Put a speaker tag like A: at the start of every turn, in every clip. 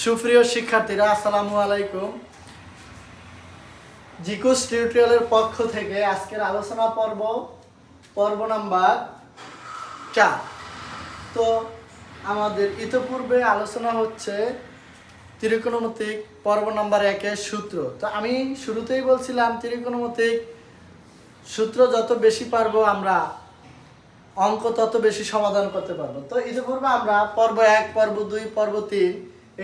A: সুপ্রিয় শিক্ষার্থীরা, আসসালামু আলাইকুম। জিকুস টিউটোরিয়ালের পক্ষ থেকে আজকের আলোচনা পর্ব নাম্বার 4। তো আমাদের ইতিপূর্বে আলোচনা হচ্ছে ত্রিকোণমিতিক পর্ব নাম্বার 1-এর সূত্র। তো আমি শুরুতেই বলছিলাম ত্রিকোণমিতিক সূত্র যত বেশি পারবো আমরা অঙ্ক তত বেশি সমাধান করতে পারবো। তো ইতিপূর্বে আমরা পর্ব 1, পর্ব 2, পর্ব 3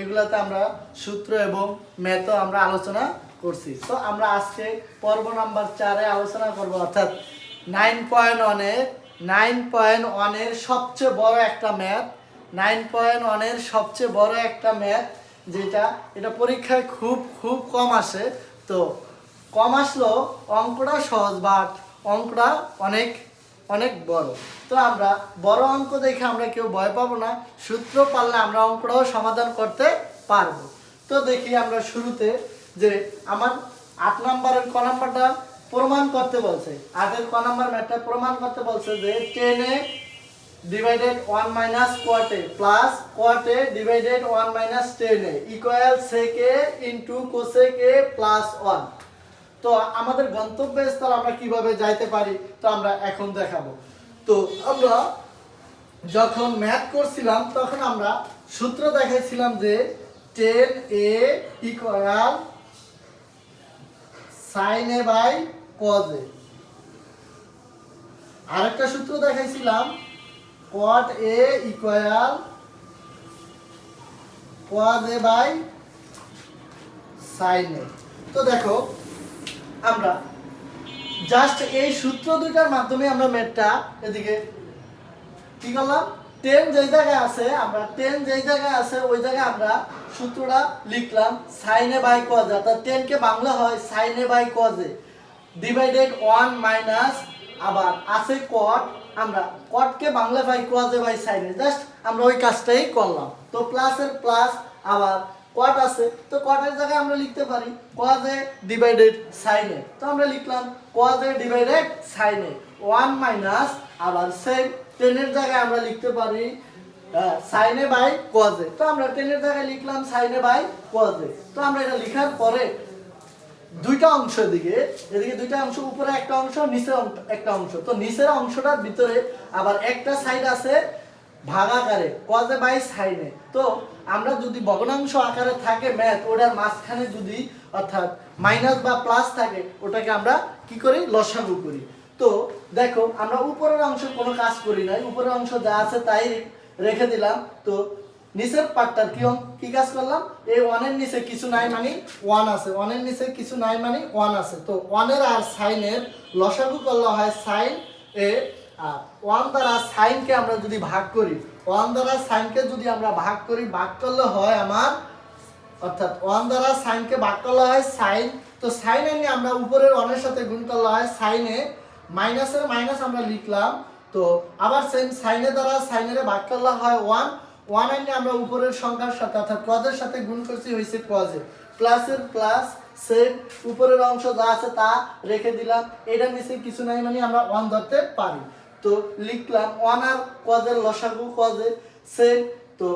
A: এগুলাতে আমরা সূত্র এবং ম্যাথও আমরা আলোচনা করছি। তো আমরা আজকে পর্ব নাম্বার 4-এ আলোচনা করব, অর্থাৎ 9.1-এর সবচেয়ে বড় একটা ম্যাথ। 9.1-এর সবচেয়ে বড় একটা ম্যাথ, এটা পরীক্ষায় খুব কম আসে। তো কম আসলেও অঙ্কটা সহজ, বাট অঙ্কটা অনেক বড়। তো আমরা বড় অঙ্ক দেখে আমরা কেউ ভয় পাবো না, সূত্র পারলে আমরা অঙ্কটাও সমাধান করতে পারবো। তো দেখি আমরা শুরুতে যে আমার 8 নম্বরের ক নাম্বারটা প্রমাণ করতে বলছে। 8-এর ক নাম্বার ম্যাথটা প্রমাণ করতে বলছে যে 10a divided 1 minus quat a plus quat a divided 1 minus 10a equal sec a into cosec a plus 1। তো আমাদের গন্তব্যস্থল আমরা কিভাবে যাইতে পারি তো আমরা এখন দেখাবো। তো আমরা যখন ম্যাথ করছিলাম তখন আমরা সূত্র দেখাইছিলাম যে 10a equal sin a by cos a। আরেকটা সূত্র দেখাইছিলাম cot a equal cos a by sin a। তো দেখো আমরা জাস্ট এই সূত্র দুইটার মাধ্যমে আমরা ম্যাথটা এদিকে কি করলাম, 10 যেই জায়গায় আছে ওই জায়গায় আমরা সূত্রটা লিখলাম sin a by cos a। অর্থাৎ 10 কে বাংলা হয় sin a by cos a divided 1 minus আবার আছে cot, আমরা cot K Bangla pi cos a by sin a। Just আমরা ওই কাজটাই করলাম। তো প্লাসের প্লাস আবার cot আছে, তো cot এর জায়গায় আমরা লিখতে পারি cos a divided sin a। তো আমরা লিখলাম cos a divided sin a 1 minus আবার সেম 10 এর জায়গায় আমরা লিখতে পারি sin a by cos a। তো আমরা 10 এর জায়গায় লিখলাম sin a by cos a। তো আমরা এটা লেখার পরে দুইটা অংশ এদিকে দুইটা অংশ, উপরে একটা অংশ নিচে একটা অংশ। তো নিচের অংশটার ভিতরে আবার একটা সাইড আছে ভাগাকারে cos a by sin a। তো আমরা যদি ভগ্নাংশ আকারে থাকে ম্যাথ, ওটার মাঝখানে যদি অর্থাৎ মাইনাস বা প্লাস থাকে ওটাকে আমরা কি করি, লসাগু করি। তো দেখো আমরা উপরের অংশ কোনো কাজ করি নাই, উপরের অংশ যা আছে তাই রেখে দিলাম। তো নিচের পার্টটার কি কাজ করলাম, এই 1 এর নিচে কিছু নাই মানে 1 আছে, 1 এর নিচে কিছু নাই মানে 1 আছে। তো 1 এর আর sin এর লসাগু করলে হয় sin a। আর 1 দ্বারা sin কে আমরা যদি ভাগ করি, 1 দ্বারা sin কে যদি আমরা ভাগ করি, ভাগ করলে হয় আমার, অর্থাৎ 1 দ্বারা sin কে ভাগ করলে হয় sin। তো sin এ নিয়ে আমরা উপরের 1 এর সাথে গুণ করলে হয় sin a, মাইনাসের মাইনাস আমরা লিখলাম। তো আবার সেম sin এর দ্বারা sin এর ভাগ করলে হয় 1 এনে আমরা উপরের সংখ্যার সাথে অর্থাৎ cos এর সাথে গুণ করছি, হইছে cos a। প্লাসের প্লাস সেম উপরের অংশ যা আছে তা রেখে দিলাম, এটার নিচে কিছু নাই মানে আমরা 1 ধরতে পারি। তো লিখলাম 1 আর cos এর লসাগু cos a সেম। তো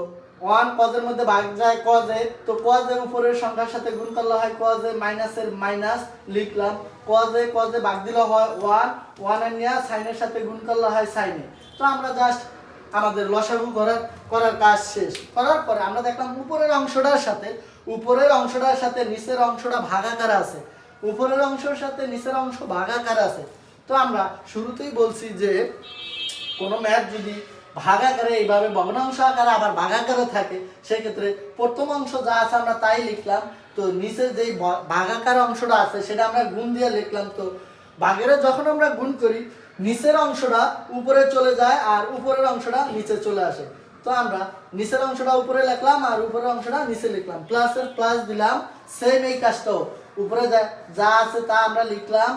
A: 1 cos এর মধ্যে ভাগ যায় cos a, তো cos এর উপরের সংখ্যার সাথে গুণ করলে হয় cos a, মাইনাসের মাইনাস লিখলাম cos a ভাগ দিলে হয় 1 এর নিয়ে sin এর সাথে গুণ করলে হয় sin a। তো আমরা জাস্ট আমাদের লসাগু করার কাজ শেষ করার পরে আমরা দেখলাম উপরের অংশটার সাথে নিচের অংশটা ভাগাকার আছে, উপরের অংশের সাথে নিচের অংশ ভাগাকার আছে। তো আমরা শুরুতেই বলছি যে কোনো ম্যাথ যদি ভাগাকারে এইভাবে ভগ্নাংশ আকারে আবার ভাগাকারে থাকে, সেক্ষেত্রে প্রথম অংশ যা আছে আমরা তাই লিখলাম। তো নিচের যেই ভাগাকার অংশটা আছে সেটা আমরা গুণ দিয়ে লিখলাম। তো ভাগেরে যখন আমরা গুণ করি নিচের অংশটা উপরে চলে যায় আর উপরের অংশটা নিচে চলে আসে। তো আমরা নিচের অংশটা উপরে লিখলাম আর উপরের অংশটা নিচে লিখলাম, প্লাসের প্লাস দিলাম। সেম এই কাজটাও উপরে যা আছে তা আমরা লিখলাম,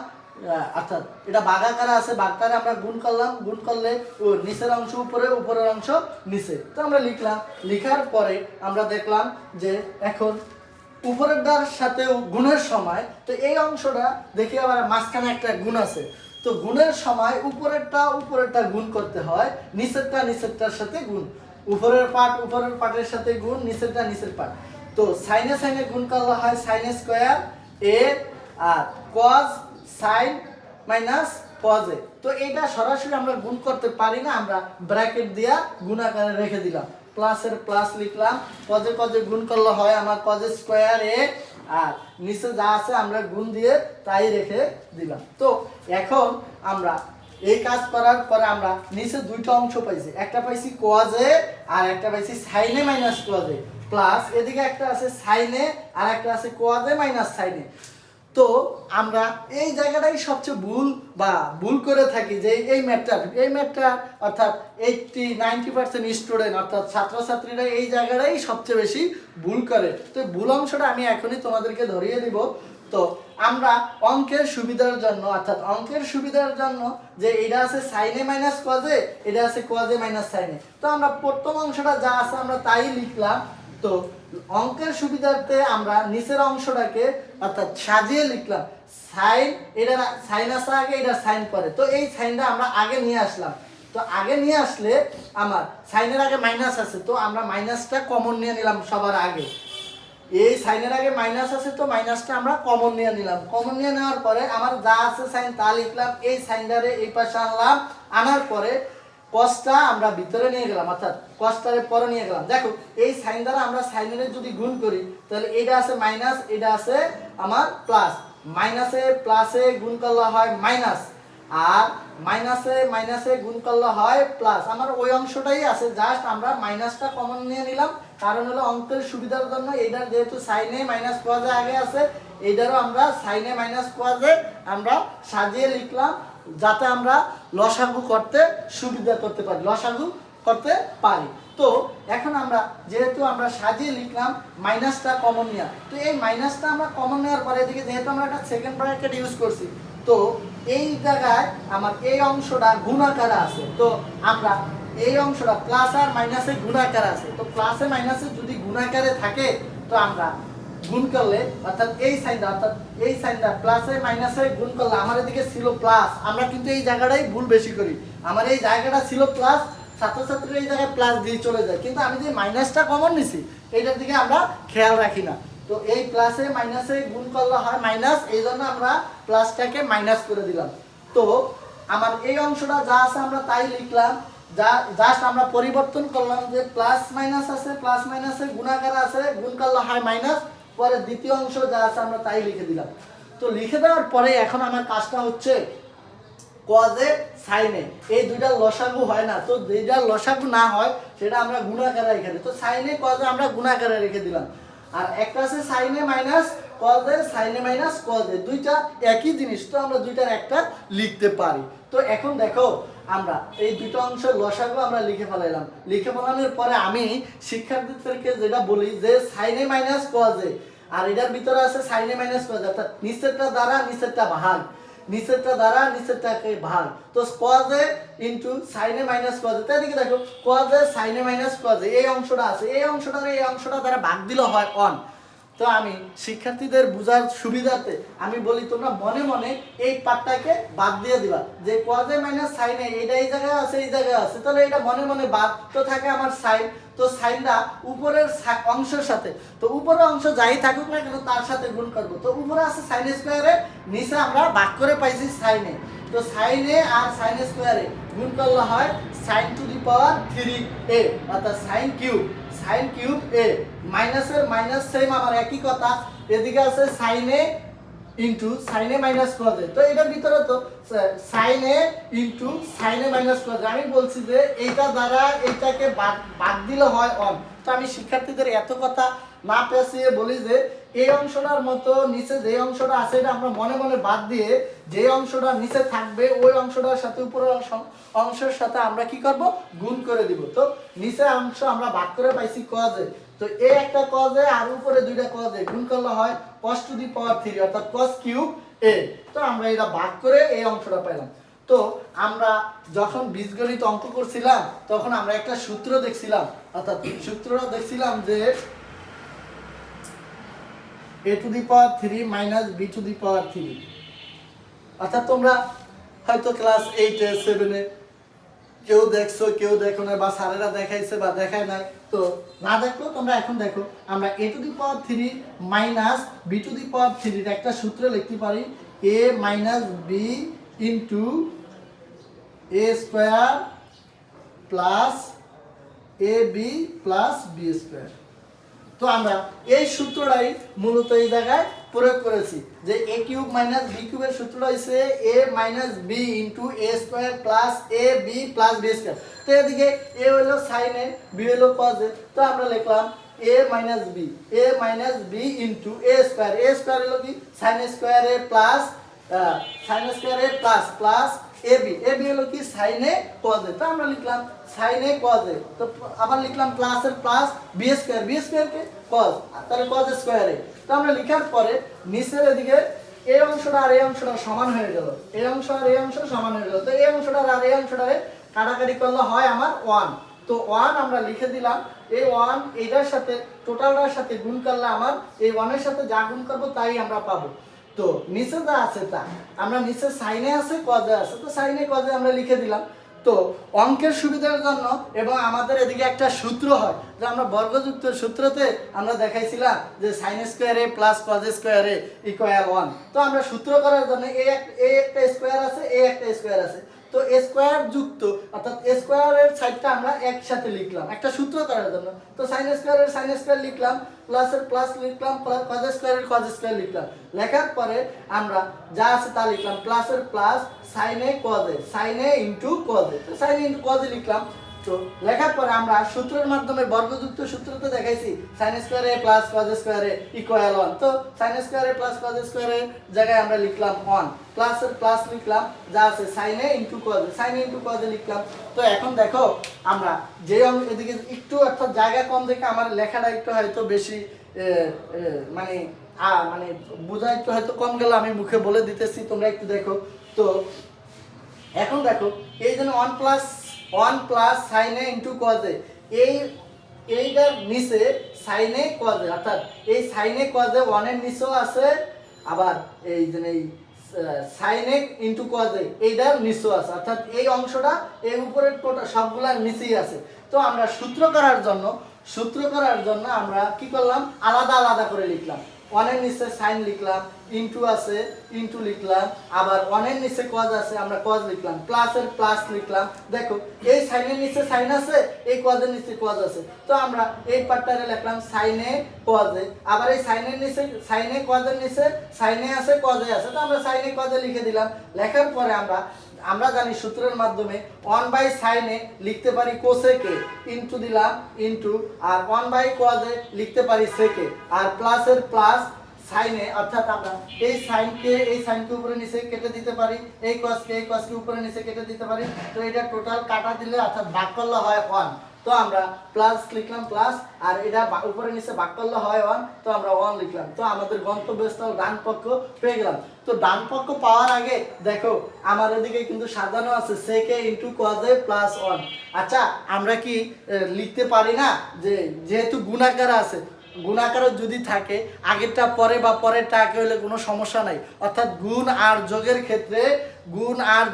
A: অর্থাৎ এটা ভাগাকারে আছে, ভাগকারে আমরা গুণ করলাম, গুণ করলে ও নিচের অংশ উপরে উপরের অংশ নিচে। তো আমরা লিখলাম, লিখার পরে আমরা দেখলাম যে এখন উপরেরটার সাথে গুণের সময়, তো এই অংশটা দেখি আবার মাঝখানে একটা গুণ আছে। তো গুণের সময় উপরেরটা গুণ করতে হয়, নিচেরটার সাথে গুণ, উপরের পার্টের সাথে গুণ, নিচের পার্ট। তো সাইনে সাইনে গুণ করলে হয় সাইন স্কয়ার এ আর cos সাইন মাইনাস cos এ। তো এটা সরাসরি আমরা গুণ করতে পারি না, আমরা ব্র্যাকেট দিয়া গুণ আকারে রেখে দিলাম, প্লাসের প্লাস লিখলাম, cos এ গুণ করলে হয় আমার cos স্কয়ার এ আর নিচে যা আছে আমরা গুণ দিয়ে তাই রেখে দিলাম। তো এখন আমরা এই কাজ করার পরে আমরা নিচে দুইটা অংশ পাইছি, একটা পাইছি cos এ আর একটা পাইছি sin এ মাইনাস cos এ, প্লাস এদিকে একটা আছে sin এ আর একটা আছে cos এ মাইনাস sin এ। তো আমরা এই জায়গাটাই সবচেয়ে ভুল করে থাকি যে এই ম্যাথটা অর্থাৎ 80-90% স্টুডেন্ট অর্থাৎ ছাত্রছাত্রীরা এই জায়গাটাই সবচেয়ে বেশি ভুল করে। তো ভুল অংশটা আমি এখনই তোমাদেরকে ধরিয়ে দিব। তো আমরা অঙ্কের সুবিধার জন্য অর্থাৎ অঙ্কের সুবিধার জন্য যে এটা আছে sin এ মাইনাস cos এ, এটা আছে cos এ মাইনাস sin এ, তো আমরা প্রথম অংশটা যা আছে আমরা তাই লিখলাম। তো অঙ্কের সুবিধার্থে আমরা নিচের অংশটাকে অর্থাৎ সাজিয়ে লিখলাম, সাইন এটা সাইন আছে আগে, এটা সাইন পরে, তো এই সাইনটা আমরা আগে নিয়ে আসলাম। তো আগে নিয়ে আসলে আমার সাইনের আগে মাইনাস আছে, তো আমরা মাইনাসটা কমন নিয়ে নিলাম সবার আগে। এই সাইনের আগে মাইনাস আছে, তো মাইনাসটা আমরা কমন নিয়ে নিলাম। কমন নিয়ে নেওয়ার পরে আমার যা আছে সাইন তা লিখলাম, এই সাইনটারে এই পাশে আনলাম, আনার পরে কসটা আমরা ভিতরে নিয়ে গেলাম অর্থাৎ কসটারে পরে নিয়ে গেলাম। দেখো এই সাইন দ্বারা আমরা সাইনের যদি গুণ করি তাহলে এটা আছে মাইনাস, এটা আছে আমার প্লাস, মাইনাসে প্লাসে গুণ করলে হয় মাইনাস আর মাইনাসে গুণ করলে হয় প্লাস। আমার ওই অংশটাই আছে, জাস্ট আমরা মাইনাসটা কমন নিয়ে নিলাম, কারণ হলো অঙ্কের সুবিধার জন্য এইটার যেহেতু সাইন এ মাইনাস cos এ আগে আছে, এইটারও আমরা সাইন এ মাইনাস cos এ আমরা সাজিয়ে লিখলাম যাতে আমরা লসাগু করতে সুবিধা করতে পারি, লসাগু করতে পারি। তো এখন আমরা যেহেতু আমরা সাজিয়ে লিখলাম মাইনাসটা কমন নেওয়া, তো এই মাইনাসটা আমরা কমন নেওয়ার পরে এদিকে যেহেতু আমরা একটা সেকেন্ড ব্র্যাকেট ইউজ করছি, তো এই জায়গায় আমার এই অংশটা গুণ আকারে আছে, তো আমরা এই অংশটা প্লাস আর মাইনাসে গুণ আকারে আছে, তো প্লাসে মাইনাসে যদি গুণ আকারে থাকে তো আমরা গুণ করলে অর্থাৎ এই সাইনটা প্লাসে মাইনাসে গুণ করলে আমার এদিকে ছিল প্লাস, আমরা কিন্তু এই জায়গাটাই ভুল বেশি করি, আমার এই জায়গাটা ছিল প্লাস, ছাত্রছাত্রীরা এই জায়গায় প্লাস দিয়ে চলে যায়, কিন্তু আমি যে মাইনাসটা কমন নিছি এইটার দিকে আমরা খেয়াল রাখি না। তো এই প্লাসে মাইনাসে গুণ করলে হয় মাইনাস, এই জন্য আমরা প্লাসটাকে মাইনাস করে দিলাম। তো আমার এই অংশটা যা আছে আমরা তাই লিখলাম, জাস্ট আমরা পরিবর্তন করলাম যে প্লাস মাইনাস আছে, প্লাস মাইনাসে গুণাকার আছে, গুণ করলে হয় মাইনাস, পরে দ্বিতীয় অংশ যা আছে আমরা তাই লিখে দিলাম। তো লিখে দেওয়ার পরে এখন আমার কাজটা হচ্ছে cos এ sin এ এই দুইটার লসাগু হয় না, তো যেটার লসাগু না হয় সেটা আমরা গুণাকারে রেখে দিই, তো sin এ cos এ আমরা গুণাকারে রেখে দিলাম, আর একটা আছে sin এ মাইনাস cos এ, sin এ মাইনাস cos এ, দুইটা একই জিনিস, তো আমরা দুইটার একটা লিখতে পারি। তো এখন দেখো আমরা এই দুটো অংশের লসাগু আমরা লিখে ফেলাইলাম, লিখে ফেলানোর পরে আমি শিক্ষার্থীদেরকে যেটা বলি যে sin এ মাইনাস cos এ আর এটার ভিতরে আছে sin এ মাইনাস cos এ, অর্থাৎ নিচেরটা দ্বারা নিচেরটা ভাগ, নিচেরটা দ্বারা নিচেরটাকে ভাগ, তো cos এ ইনটু sin এ মাইনাস cos এ, তাই দেখো cos এ sin এ মাইনাস cos এ এই অংশটা আছে, এই অংশটা দ্বারা ভাগ দিলে হয় 1। তো আমি শিক্ষার্থীদের বোঝার সুবিধাতে আমি বলি তোমরা মনে মনে এই পার্টটাকে বাদ দিয়ে দিবা, যে cos এ মাইনাস sin এ এটা এই জায়গায় আছে, এই জায়গায় আছে, তাহলে এটা মনে মনে বাদ, তো থাকে আমার sin, তো সাইনটা উপরের অংশের সাথে, তো উপরের অংশ যাই থাকুক না কেন তার সাথে গুণ করব, তো উপরে আছে sin স্কয়ারে, নিচে আমরা ভাগ করে পাইছি sin এ, তো sin এ আর sin স্কয়ারে গুণ করলে হয় sin two the power 3a অর্থাৎ sin কিউব a, মাইনাসের মাইনাস সেম আমার একই কথা, এদিকে আছে sin এ ইনটু sin এ মাইনাস cos এ, তো এটার ভিতরে তো sin এ ইনটু sin এ মাইনাস cos এ, আমি বলছি যে এইটা দ্বারা এইটাকে বাদ দিলে হয় 1। তো আমি শিক্ষার্থীদের এত কথা না পেছিয়ে বলি যে এই অংশটার মতো নিচে যে অংশটা আছে এটা আমরা মনে মনে বাদ দিয়ে যে অংশটা নিচে থাকবে ওই অংশটার সাথে উপরের অংশের সাথে আমরা কি করব গুণ করে দিব। তো নিচের অংশ আমরা ভাগ করে পাইছি cos এ, তো এই একটা cos এ আর উপরে দুইটা cos এ গুণ করলে হয় cos টু দি পাওয়ার 3 অর্থাৎ cos কিউব a, তো আমরা এটা ভাগ করে এই অংশটা পেলাম। তো আমরা যখন বীজগণিত অঙ্ক করছিলাম তখন আমরা একটা সূত্র দেখছিলাম, অর্থাৎ সূত্রটা দেখছিলাম যে a to the power 3 minus b to the power 3, অর্থাৎ তোমরা হয়তো ক্লাস 8 এ 7 এ কেউ দেখছো কেউ দেখো না, বা স্যারেরা দেখাইছে বা দেখায় নাই, তো না দেখলেও তোমরা এখন দেখো। আমরা a to the power 3 minus b to the power 3 এর একটা সূত্র লিখতে পারি, a minus b into a square plus A B plus B square. তো আমরা এই সূত্রটাই মূলত এই জায়গায় প্রয়োগ করেছি, যে এ কিউব মাইনাস বি কিউবের সূত্রটা হচ্ছে এ minus B into A square plus A B plus B square. তো এদিকে এ হলো সাইনে, বি হলো কজে, তো আমরা লিখলাম এ মাইনাস বি ইন্টু এ স্কোয়ার হলো কি sine square A plus plus A B হলো কি সাইনে কজে, তো আমরা লিখলাম সাইনে কজে, তো আবার লিখলাম প্লাসের প্লাস বি স্কোয়ার কে কজ, তাহলে কজ স্কোয়ারে। তো আমরা লিখার পরে নিচের এদিকে এই অংশটা আর এই অংশটা সমান হয়ে গেল, এই অংশ আর এই অংশ সমান হয়ে গেল, তো এই অংশটা আর এই অংশটারে কাটাকাটি করলে হয় আমার 1, তো 1 আমরা লিখে দিলাম। এই 1 এইটার সাথে টোটালটার সাথে গুণ করলে আমার এই 1 এর সাথে যা গুণ করব তাই আমরা পাবো। তো নিচে যা আছে তা আমরা নিচে সাইনে আছে কজে আছে, তো সাইনে কজে আমরা লিখে দিলাম। তো অঙ্কের সুবিধার জন্য এবং আমাদের এদিকে একটা সূত্র হয়, যে আমরা বর্গযুক্ত সূত্রতে আমরা দেখাইছিলাম যে সাইন স্কোয়ারে প্লাস কজ স্কোয়ারে ইকুয়াল 1। তো আমরা সূত্র করার জন্য এই একটা স্কোয়ার আছে, এই একটা স্কোয়ার আছে, তো স্কোয়ার যুক্ত অর্থাৎ স্কোয়ারের সাইডটা আমরা একসাথে লিখলাম একটা সূত্র করার জন্য। তো সাইন স্কোয়ার লিখলাম, প্লাসের প্লাস লিখলাম, কজ স্কোয়ার লিখলাম। লেখার পরে আমরা যা আছে তা লিখলাম, প্লাসের প্লাস সাইনে ইন্টু কজে, তো সাইনে ইন্টু কজে লিখলাম। তো লেখার পরে আমরা সূত্রের মাধ্যমে বর্গযুক্ত সূত্রতে দেখাইছি sin স্কয়ারে প্লাস cos স্কয়ারে ইকুয়াল 1। তো sin স্কয়ারে প্লাস cos স্কয়ারের জায়গায় আমরা লিখলাম 1, প্লাসের প্লাস লিখলাম, যা আছে sin এ ইনটু cos লিখলাম। তো এখন দেখো আমরা যে এদিকে একটু অর্থাৎ জায়গা কম দেখে আমার লেখাটা একটু হয়তো বেশি মানে বোঝা একটু হয়তো কম গেল, আমি মুখে বলে দিতেছি, তোমরা একটু দেখো। তো এখন দেখো এই জন্য 1 প্লাস সাইনে ইন্টু কজে, এইটার নিচে সাইনে কজে, অর্থাৎ এই সাইনে কজে 1 এর নিচেও আছে, আবার এই যে এই সাইনে ইন্টু কজে এইটার নিচেও আছে, অর্থাৎ এই অংশটা এই উপরের টোটাল সবগুলার নিচেই আছে। তো আমরা সূত্র করার জন্য আমরা কি করলাম, আলাদা আলাদা করে লিখলাম। 1 এর নিচে সাইন লিখলাম, ইনটু আছে ইনটু লিখলাম, আবার 1 এর নিচে কজ আছে আমরা কজ লিখলাম, প্লাসের প্লাস লিখলাম। দেখো এই সাইনের নিচে সাইন আছে, এই কজের নিচে কজ আছে, তো আমরা এই পার্টটারে লিখলাম সাইনে কজে, আবার এই সাইনের নিচে সাইনে কজের নিচে সাইনে আছে কজে আছে, তো আমরা সাইনে কজে লিখে দিলাম। লেখার পরে আমরা জানি সূত্রের মাধ্যমে 1/সাইনে লিখতে পারি কোসেকে, ইনটু দিলাম ইনটু, আর 1/কজে লিখতে পারি সেকে, আর প্লাসের প্লাস সাইনে, অর্থাৎ আমরা এই সাইনকে উপরে নিচে কেটে দিতে পারি, এই কসকে উপরে নিচে কেটে দিতে পারি। তো এটা টোটাল কাটা দিলে অর্থাৎ ভাগ করলে হয় 1, তো আমরা প্লাস লিখলাম প্লাস, আর এটা উপরে নিচে ভাগ করলে হয় 1, তো আমরা 1 লিখলাম। তো আমাদের গন্তব্যস্থল ডান পক্ষ পেয়ে গেলাম। তো ডান পক্ষ পাওয়ার আগে দেখো আমার এদিকে কিন্তু সাজানো আছে সেকে ইনটু কজে প্লাস 1। আচ্ছা আমরা কি লিখতে পারি না যে যেহেতু গুণাকার আছে, গুণাকার যদি থাকে আগেরটা পরে বা পরেরটা আগে হলে কোনো সমস্যা নাই, অর্থাৎ গুণ আর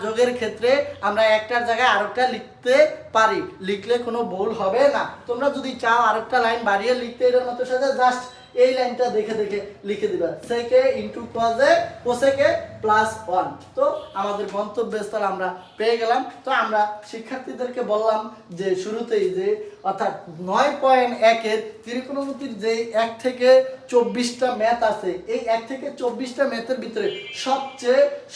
A: যোগের ক্ষেত্রে আমরা একটার জায়গায় আরেকটা লিখতে পারি, লিখলে কোনো ভুল হবে না। তোমরা যদি চাও আরেকটা লাইন বাড়িয়ে লিখতে এটার মতো সাথে জাস্ট এই লাইনটা দেখে লিখে দিবা, সেকে ইনটু কজে কোসেকে প্লাস 1। তো আমাদের গন্তব্যস্থল আমরা পেয়ে গেলাম। তো আমরা শিক্ষার্থীদেরকে বললাম যে শুরুতেই যে অর্থাৎ 9.1 এর ত্রিকোণমিতির যে 1 থেকে 24টা ম্যাথ আছে, এই 1 থেকে 24টা ম্যাথের ভিতরে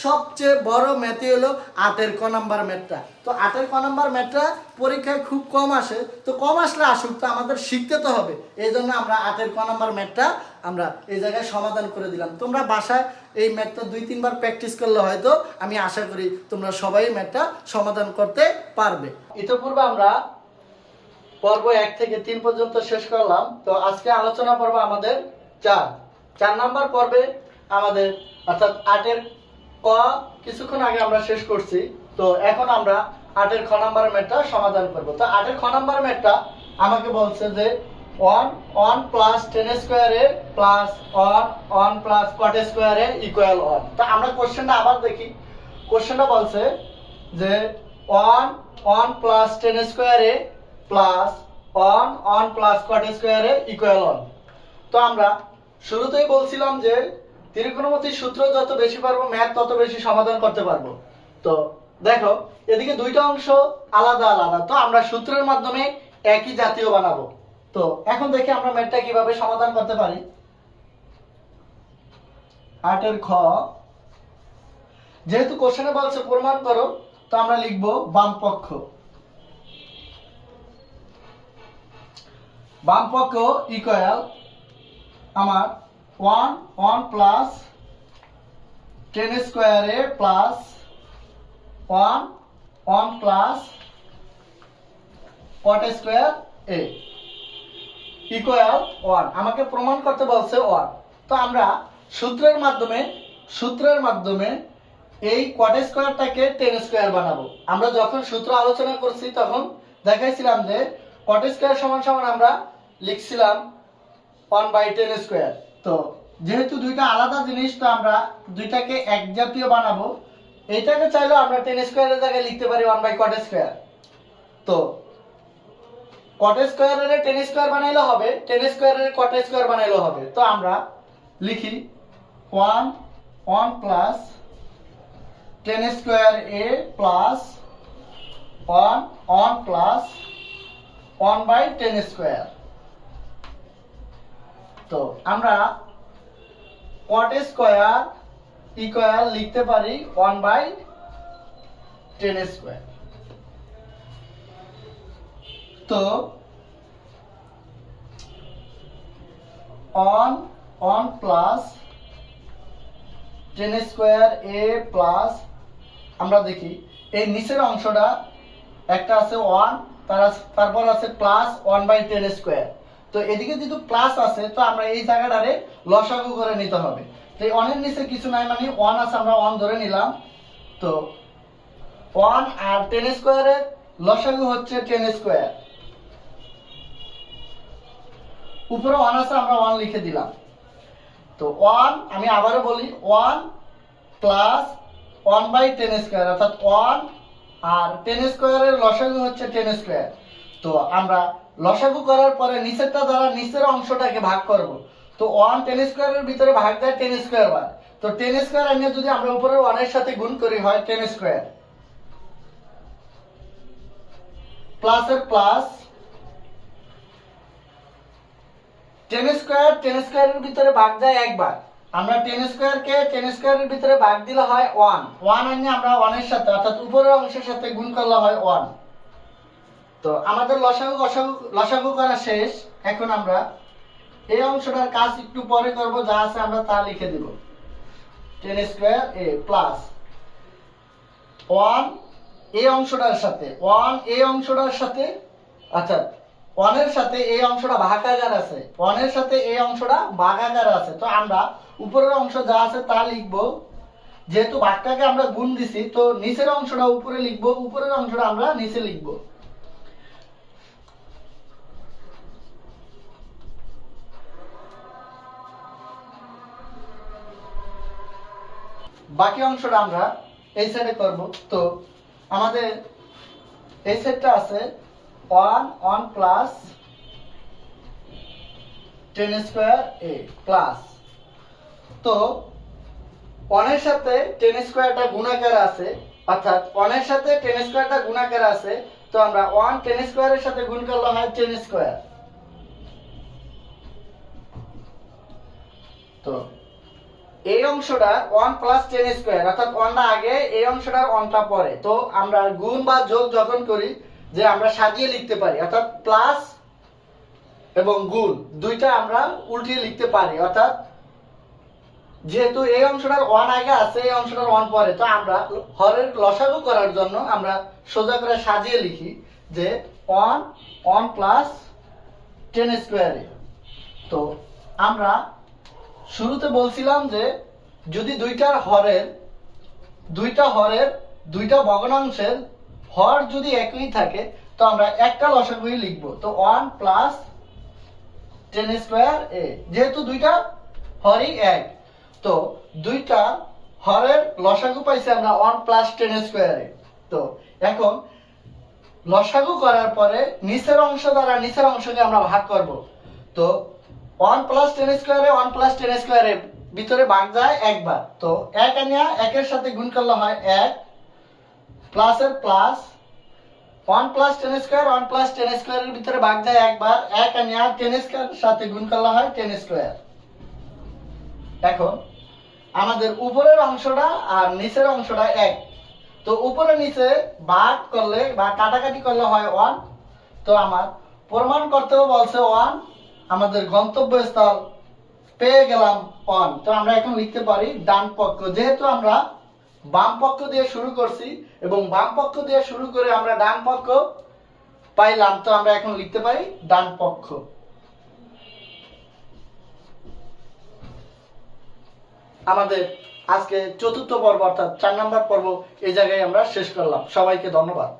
A: সবচেয়ে বড় ম্যাথই হলো 8-এর ক নাম্বার ম্যাথটা। তো 8-এর ক নাম্বার ম্যাথটা পরীক্ষায় খুব কম আসে, তো কম আসলে আসুক, তো আমাদের শিখতে তো হবে, এই জন্য আমরা 8-এর ক নাম্বার ম্যাথটা আমরা এই জায়গায় সমাধান করে দিলাম। তোমরা বাসায় এই ম্যাথটা 2-3 বার প্র্যাকটিস করলে হয়তো আমি আশা করি তোমরা সবাই ম্যাথটা সমাধান করতে পারবে। ইতিপূর্বে আমরা পর্ব 1 থেকে 3 পর্যন্ত শেষ করলাম। তো আজকে আলোচনা পর্ব আমাদের 4 নাম্বার পর্বে আমাদের অর্থাৎ 8-এর ক কিছুক্ষণ আগে আমরা শেষ করছি। তো এখন আমরা 8-এর খ নাম্বার ম্যাথটা সমাধান করব। তো 8-এর খ নাম্বার ম্যাথটা আমাকে বলছে যে 1 প্লাস 10 স্কয়ারে প্লাস 1 প্লাস cot স্কয়ারে ইকুয়াল 1। তো আমরা কোশ্চেনটা আবার দেখি। কোশ্চেনটা বলছে যে ওয়ান ওয়ান প্লাস টেন স্কোয়ারে plus one one plus cot স্কোয়ারে ইকুয়াল ওয়ান। তো আমরা শুরুতেই বলছিলাম যে ত্রিকোণমিতির সূত্র যত বেশি পারবো ম্যাথ তত বেশি সমাধান করতে পারবো। তো দেখো এদিকে দুইটা অংশ আলাদা আলাদা, তো আমরা সূত্রের মাধ্যমে একই জাতীয় বানাবো। তো এখন দেখি আমরা ম্যাথটা কিভাবে সমাধান করতে পারি। 8 খ, যেহেতু কোশ্চেনে বলছে প্রমাণ করো, তো আমরা লিখব বাম পক্ষ। বাম পক্ষ ইকুয়াল আমার 1 1 প্লাস 10 স্কয়ারে প্লাস 1 1 প্লাস কট স্কয়ার এ ইকুয়াল 1। আমাকে প্রমাণ করতে বলছে 1। তো আমরা সূত্রের মাধ্যমে এই কট স্কয়ারটাকে 10 স্কয়ার বানাবো। আমরা যখন সূত্র আলোচনা করছি তখন দেখাইছিলাম যে কট স্কয়ার সমান সমান আমরা লিখছিলাম 1/10 স্কয়ার। তো যেহেতু দুইটা আলাদা জিনিস, তো আমরা দুইটাকে এক জাতীয় বানাবো। এইটাকে চাইলেও আমরা 10 স্কয়ারের জায়গায় লিখতে পারি 1/cot স্কয়ার। তো cot স্কয়ারের 10 স্কয়ার বানাইলে হবে, 10 স্কয়ারের cot স্কয়ার বানাইলে হবে। তো আমরা লিখি 1 1 plus 10 square a plus 1 1 plus 1/10 square. তো আমরা cot স্কয়ার ইকুয়াল লিখতে পারি 1/10 স্কয়ার। তো 1 1 প্লাস 10 স্কয়ার a প্লাস, আমরা দেখি এই নিচের অংশটা একটা আছে 1, তারপর আছে প্লাস 1/10 স্কয়ার। তো এদিকে যেহেতু প্লাস আছে, তো আমরা এই জায়গাটারে লসাগু করে নিতে হবে। তো এই 1 এর নিচে কিছু নাই, মানে 1 আছে, আমরা 1 ধরে নিলাম। তো 1 আর 10 স্কয়ারের লসাগু হচ্ছে 10 স্কয়ার। উপরে 1 আছে, আমরা 1 লিখে দিলাম। তো 1, আমি আবারও বলি 1 প্লাস 1/10 স্কয়ার, অর্থাৎ 1 আর 10 স্কয়ারের লসাগু হচ্ছে 10 স্কয়ার। তো আমরা লসাগু করার পরে নিচেরটা দ্বারা নিচের অংশটাকে ভাগ করব। তো 1 10 স্কয়ারের ভিতরে ভাগ দেয় 10 স্কয়ার বার। তো 10 স্কয়ার এনে যদি আমরা উপরের 1 এর সাথে গুণ করি হয় 10 স্কয়ার। প্লাসের প্লাস 10 স্কয়ারের ভিতরে ভাগ যায় একবার। আমরা 10 স্কয়ারকে 10 স্কয়ারের ভিতরে ভাগ দিলে হয় 1 1 এনে আমরা 1 এর সাথে অর্থাৎ উপরের অংশের সাথে গুণ করলে হয় 1। তো আমাদের লসাগু করা শেষ। এখন আমরা এই অংশটার কাজ একটু পরে করব, যা আছে আমরা তা লিখে দিব। 10 স্কয়ার a প্লাস 1 এই অংশটার সাথে অর্থাৎ 1 এর সাথে এই অংশটা ভাগাকার আছে, 1 এর সাথে এই অংশটা ভাগাকার আছে। তো আমরা উপরের অংশ যা আছে তা লিখব। যেহেতু ভাগটাকে আমরা গুণ দিছি, তো নিচের অংশটা উপরে লিখব, উপরের অংশটা আমরা নিচে লিখব। বাকি অংশটা আমরা এই সাইডে করব। তো আমাদের এই সাইডটা আছে 1 1 প্লাস 10 স্কয়ার a প্লাস, তো 1 এর সাথে 10 স্কয়ারটা গুণাকার আছে, অর্থাৎ 1 এর সাথে 10 স্কয়ারটা গুণাকার আছে। তো আমরা 1 10 স্কয়ারের সাথে গুণ করলে হয় 10 স্কয়ার। তো এই অংশটা 1 প্লাস 10 স্কয়ার, অর্থাৎ 1টা আগে, এই অংশটার 1টা পরে। তো আমরা গুণ বা যোগ যখন করি, যে আমরা সাজিয়ে লিখতে পারি, অর্থাৎ প্লাস এবং গুণ দুইটা আমরা উল্টিয়ে লিখতে পারি। অর্থাৎ যেহেতু এই অংশটার 1 আগে আছে, এই অংশটার 1 পরে, তো আমরা হরের লসাগু করার জন্য আমরা সোজা করে সাজিয়ে লিখি যে 1 1 প্লাস 10 স্কয়ারে। তো আমরা শুরুতে বলছিলাম যে যদি দুইটা ভগ্নাংশের হর যদি একই থাকে, তো আমরা একটা লসাগুই লিখব। তো 1 প্লাস 10 স্কয়ার a, যেহেতু দুইটা হরই এক, তো দুইটা হরের লসাগু পাইছি আমরা 1 প্লাস 10 স্কয়ারে। তো এখন লসাগু করার পরে নিচের অংশ দ্বারা নিচের অংশকে আমরা ভাগ করব। তো 1 প্লাস 10 স্কোয়ারে 1 প্লাস 10 স্কোয়ারের ভিতরে ভাগ যায় একবার। তো 1 আনিয়া 1 এর সাথে গুণ করলে হয় 1 প্লাসের প্লাস 1 প্লাস 10 স্কোয়ার 1 প্লাস 10 স্কোয়ারের ভিতরে ভাগ যায় একবার। 1 আনিয়া 10 স্কোয়ারের সাথে গুণ করলে হয় 10 স্কোয়ার। এখন আমাদের উপরের অংশটা আর নিচের অংশটা এক। তো উপরে নিচে ভাগ করলে বা কাটাকাটি করলে হয় 1। তো আমার প্রমাণ করতেও বলছে 1, আমাদের গন্তব্যস্থল পেয়ে গেলাম 1। তো আমরা এখন লিখতে পারি ডান পক্ষ, যেহেতু আমরা বাম পক্ষ দিয়ে শুরু করছি এবং বাম পক্ষ দিয়ে শুরু করে আমরা ডান পক্ষ পাইলাম, তো আমরা এখন লিখতে পারি ডান পক্ষ। আমাদের আজকে চতুর্থ পর্ব অর্থাৎ 4 নম্বর পর্ব এই জায়গায় আমরা শেষ করলাম। সবাইকে ধন্যবাদ।